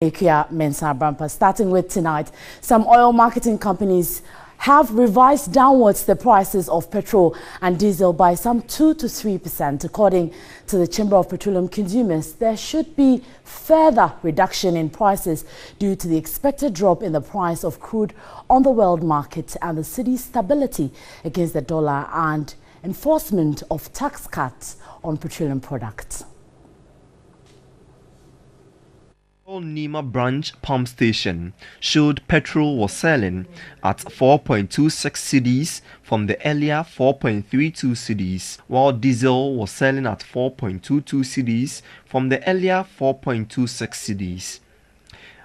Starting with tonight, some oil marketing companies have revised downwards the prices of petrol and diesel by some 2 to 3%. According to the Chamber of Petroleum Consumers, there should be further reduction in prices due to the expected drop in the price of crude on the world market and the city's stability against the dollar and enforcement of tax cuts on petroleum products. Nima branch pump station showed petrol was selling at 4.26 cedis from the earlier 4.32 cedis, while diesel was selling at 4.22 cedis from the earlier 4.26 cedis.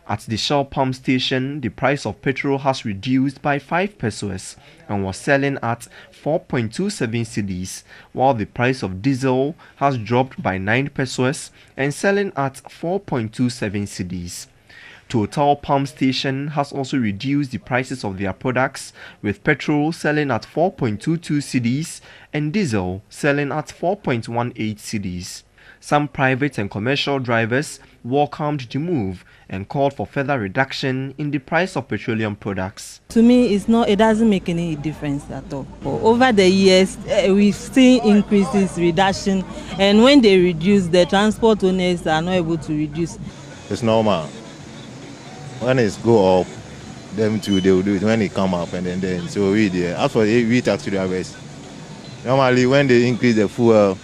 At the Shell pump station, the price of petrol has reduced by 5 pesos and was selling at 4.27 cedis, while the price of diesel has dropped by 9 pesos and selling at 4.27 cedis. Total pump station has also reduced the prices of their products, with petrol selling at 4.22 cedis and diesel selling at 4.18 cedis. Some private and commercial drivers welcomed the move and called for further reduction in the price of petroleum products. To me, it doesn't make any difference at all. Over the years, we've seen increases, reduction, and when they reduce, the transport owners are not able to reduce. It's normal. When it's go up, them too, they will do it when it come up, and then so we there. As for we taxi drivers, normally when they increase the fuel,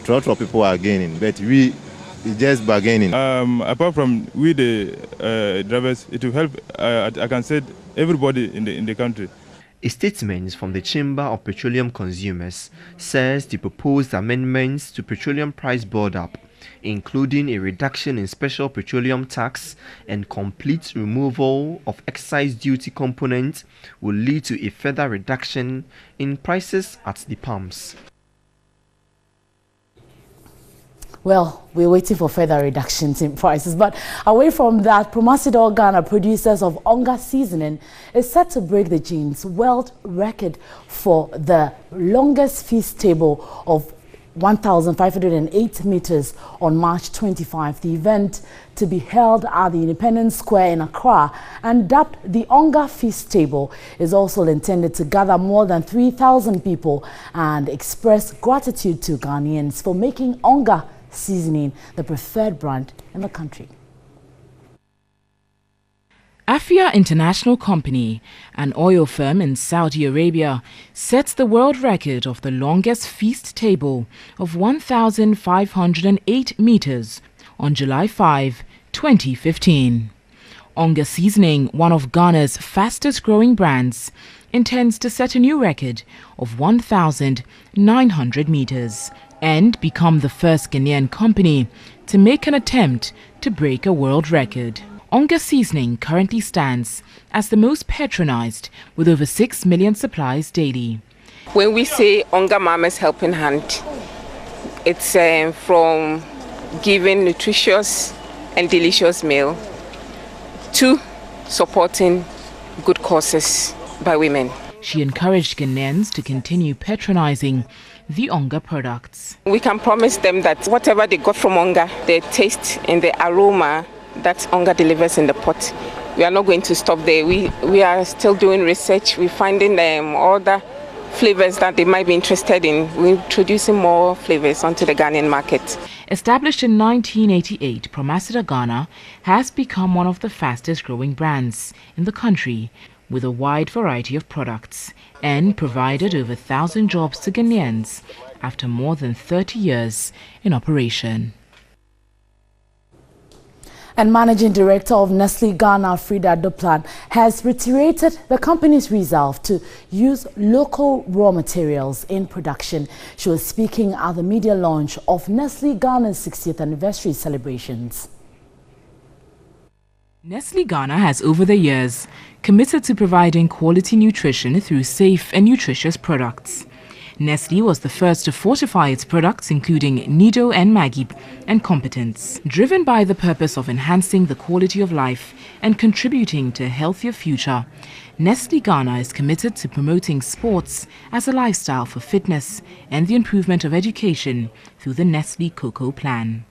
a lot of people are gaining, but it's just bargaining. Apart from we the drivers, it will help. I can say everybody in the country. A statement from the Chamber of Petroleum Consumers says the proposed amendments to petroleum price board up, including a reduction in special petroleum tax and complete removal of excise duty component, will lead to a further reduction in prices at the pumps. Well, we're waiting for further reductions in prices. But away from that, Asiedu-Dartey, producers of onga seasoning, is set to break the Guinness World Record for the longest feast table of 1,508 meters on March 25. The event, to be held at the Independence Square in Accra and dubbed the Onga Feast Table, is also intended to gather more than 3,000 people and express gratitude to Ghanaians for making onga seasoning the preferred brand in the country. Afia International Company, an oil firm in Saudi Arabia, sets the world record of the longest feast table of 1,508 meters on July 5, 2015. Onga Seasoning, one of Ghana's fastest growing brands, intends to set a new record of 1,900 meters and become the first Ghanaian company to make an attempt to break a world record. Onga Seasoning currently stands as the most patronized, with over 6 million supplies daily. When we say Onga Mama's Helping Hand, it's from giving nutritious and delicious meal to supporting good causes by women. She encouraged Ghanaians to continue patronizing the Onga products. We can promise them that whatever they got from Onga, the taste and the aroma that Onga delivers in the pot, we are not going to stop there. We are still doing research. We're finding other flavors that they might be interested in. We're introducing more flavors onto the Ghanaian market. Established in 1988, Asiedu-Dartey has become one of the fastest growing brands in the country, with a wide variety of products, and provided over 1,000 jobs to Ghanaians after more than 30 years in operation. And Managing Director of Nestle Ghana, Frida Duplan, has reiterated the company's resolve to use local raw materials in production. She was speaking at the media launch of Nestle Ghana's 60th anniversary celebrations. Nestle Ghana has over the years committed to providing quality nutrition through safe and nutritious products. Nestle was the first to fortify its products, including Nido and Maggi, and competence. Driven by the purpose of enhancing the quality of life and contributing to a healthier future, Nestle Ghana is committed to promoting sports as a lifestyle for fitness and the improvement of education through the Nestle Cocoa Plan.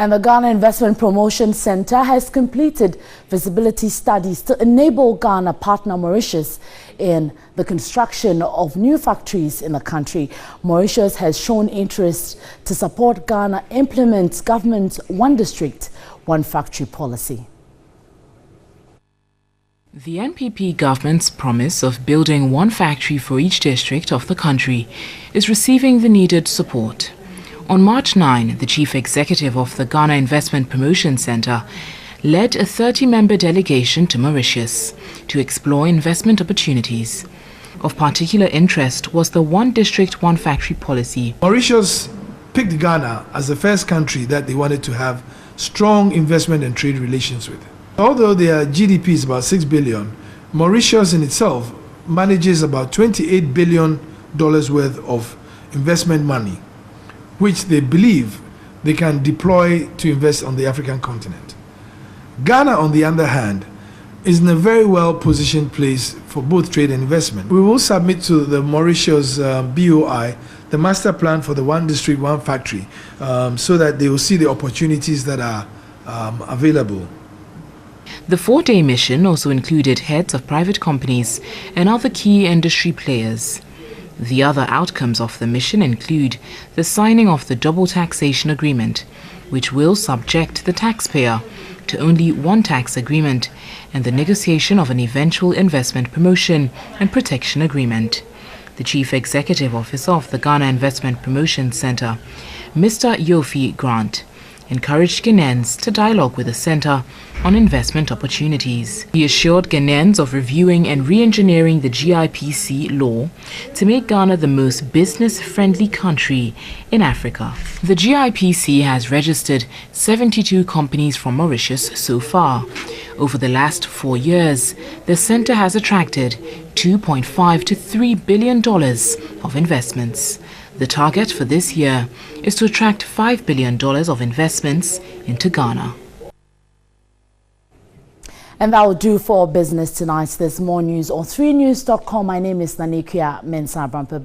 And the Ghana Investment Promotion Center has completed visibility studies to enable Ghana partner Mauritius in the construction of new factories in the country. Mauritius has shown interest to support Ghana implement government's one district, one factory policy. The NPP government's promise of building one factory for each district of the country is receiving the needed support. On March 9, the chief executive of the Ghana Investment Promotion Center led a 30-member delegation to Mauritius to explore investment opportunities. Of particular interest was the one district, one factory policy. Mauritius picked Ghana as the first country that they wanted to have strong investment and trade relations with. Although their GDP is about $6 billion, Mauritius in itself manages about $28 billion worth of investment money, which they believe they can deploy to invest on the African continent. Ghana, on the other hand, is in a very well-positioned place for both trade and investment. We will submit to the Mauritius BOI the master plan for the one district, one factory, so that they will see the opportunities that are available. The 4-day mission also included heads of private companies and other key industry players. The other outcomes of the mission include the signing of the double taxation agreement, which will subject the taxpayer to only one tax agreement, and the negotiation of an eventual investment promotion and protection agreement. The Chief Executive Officer of the Ghana Investment Promotion Center, Mr. Yofi Grant, encouraged Ghanaians to dialogue with the center on investment opportunities. He assured Ghanaians of reviewing and re-engineering the GIPC law to make Ghana the most business-friendly country in Africa. The GIPC has registered 72 companies from Mauritius so far. Over the last 4 years, the center has attracted $2.5 to $3 billion of investments. The target for this year is to attract $5 billion of investments into Ghana. And that will do for business tonight. There's more news on 3news.com. My name is Nanekia Mensah Brampa.